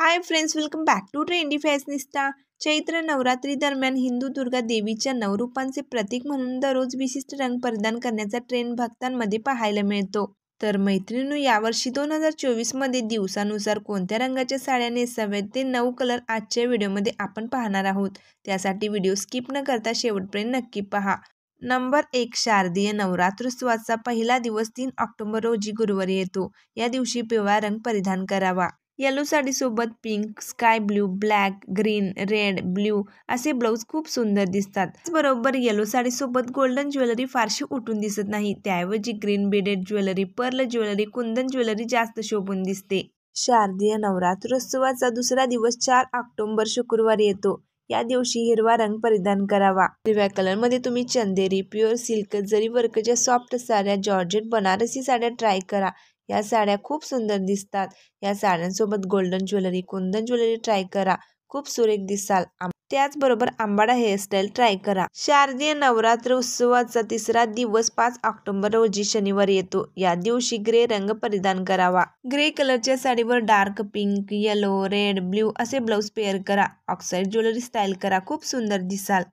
High friends, welcome back to trendy fashionista. Chaitra Navratri दरम्यान हिंदू दुर्गा देवीच्या नवरूपांचे प्रतीक म्हणून दररोज विशिष्ट रंग परिधान करण्याचा ट्रेंड भक्तांमध्ये पाहायला मिळतो। तर मैत्रिणींनो, यावर्षी 2024 मध्ये दिवसानुसार कोणत्या रंगाच्या साड्या नेसाव्यात ते 9 कलर आजच्या व्हिडिओमध्ये आपण पाहणार आहोत। त्यासाठी व्हिडिओ स्किप न करता शेवटपर्यंत नक्की पहा। नंबर 1, शारदीय नवरात्रोत्सवाचा पहिला दिवस 3 ऑक्टोबर रोजी गुरुवारी येतो। या दिवशी पिवळा रंग परिधान करावा। येलो साडीसोबत pink, sky blue, black, green, red, blue असे ब्लाउज खूप सुंदर दिसतात। त्याचबरोबर येलो साडीसोबत गोल्डन ज्वेलरी फारशी उठून दिसत नाही, त्याऐवजी green beaded jewellery, pearl jewellery, kundan jewellery जास्त शोभून दिसते। शारदीय नवरात्रोत्सवाचा दुसरा दिवस 4 ऑक्टोबर शुक्रवारी येतो। या दिवशी हिरवा रंग परिधान करावा। हिरव्या कलरमध्ये तुम्ही चंदेरी, प्युअर सिल्क, जरी वर्कच्या सॉफ्ट साड्या, जॉर्जेट, बनारसी साड्या ट्राय करा। या साड्या खूप सुंदर दिसतात। या साड्यांसोबत golden jewellery, kundan jewellery try करा, खूप सुरेख दिसाल। त्याचबरोबर आंबाडा हेअरस्टाईल ट्राय करा। शारदीय नवरात्र उत्सवाचा तिसरा दिवस 5 ऑक्टोबर रोजी शनिवारी येतो। या दिवशी ग्रे रंग परिधान करावा। ग्रे कलरच्या साडीवर dark pink, yellow, red, blue असे ब्लाउज पेअर करा। ऑक्साइड ज्वेलरी स्टाईल करा, खूप सुंदर दिसाल।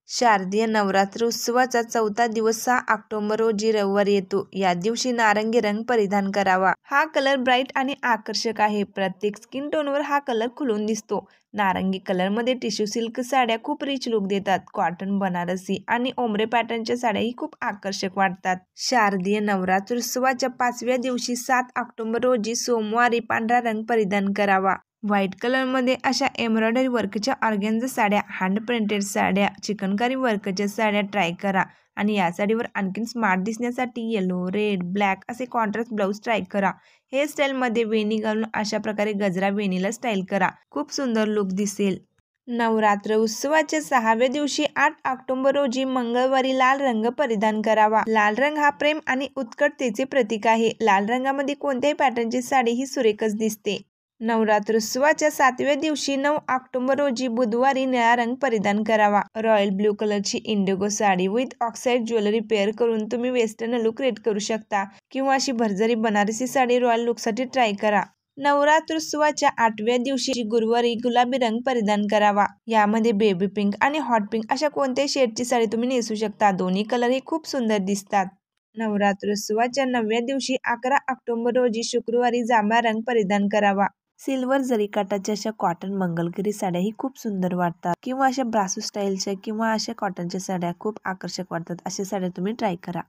शारदीय नवरात्र उत्सवाचा चौथा दिवस 6 ऑक्टोबर रोजी रविवारी येतो। या दिवशी नारंगी रंग परिधान करावा। हा कलर ब्राईट आणि आकर्षक आहे। प्रत्येक स्किन टोनवर हा कलर खुलून दिसतो। नारंगी कलर मध्ये टिश्यू सिल्क साड्या खूप रिच लुक देतात। कॉटन, बनारसी आणि ओमरे पॅटर्नच्या साड्याही खूप आकर्षक वाटतात। शारदीय नवरात्रोत्सवाच्या 5व्या दिवशी 7 ऑक्टोबर रोजी सोमवारी पांढरा रंग परिधान करावा। व्हाईट कलर मध्ये अशा एम्ब्रॉयडरी वर्कच्या ऑर्गेन्झा साड्या, हँड प्रिंटेड साड्या, चिकनकारी वर्कच्या साड्या ट्राय करा। आणि या साडीवर आणखीन स्मार्ट दिसण्यासाठी येलो, रेड, ब्लॅक असे कॉन्ट्रास्ट ब्लाउज ट्राय करा। हेअरस्टाईल मध्ये वेणी घालून अशा प्रकारे गजरा वेणीला स्टाईल करा, खूप सुंदर लुक दिसेल। नवरात्र उत्सवाच्या 6व्या दिवशी 8 ऑक्टोबर रोजी मंगळवारी लाल रंग परिधान करावा। लाल रंग हा प्रेम आणि उत्कटतेचे प्रतीक आहे। लाल रंगामध्ये कोणत्याही पॅटर्नची साडी ही सुरेखच दिसते। नवरात्रोत्सवाच्या 7व्या दिवशी 9 ऑक्टोबर रोजी बुधवारी निळा रंग परिधान करावा। रॉयल ब्ल्यू कलरची Indigo sari with oxide jewellery pair करून तुम्ही वेस्टर्न लुक क्रिएट करू शकता, किंवा अशी भरजरी बनारसी साडी रॉयल लुकसाठी ट्राय करा। नवरात्रोत्सवाच्या 8व्या दिवशी गुरुवारी गुलाबी रंग परिधान करावा। यामध्ये बेबी पिंक आणि हॉट पिंक अशा कोणत्याही शेडची साडी तुम्ही नेसू शकता। दोन्ही कलर हे खूप सुंदर दिसतात। नवरात्रोत्सवाच्या 9व्या दिवशी 11 ऑक्टोबर रोजी शुक्रवारी जांभळा रंग परिधान करावा। सिल्वर जरी काठाच्या अशा कॉटन मंगलगिरी साड्या ही खूप सुंदर वाटतात, किंवा अशा ब्रासो स्टाईलच्या किंवा अशा कॉटनच्या साड्या खूप आकर्षक वाटतात। अशा साड्या तुम्ही ट्राय करा।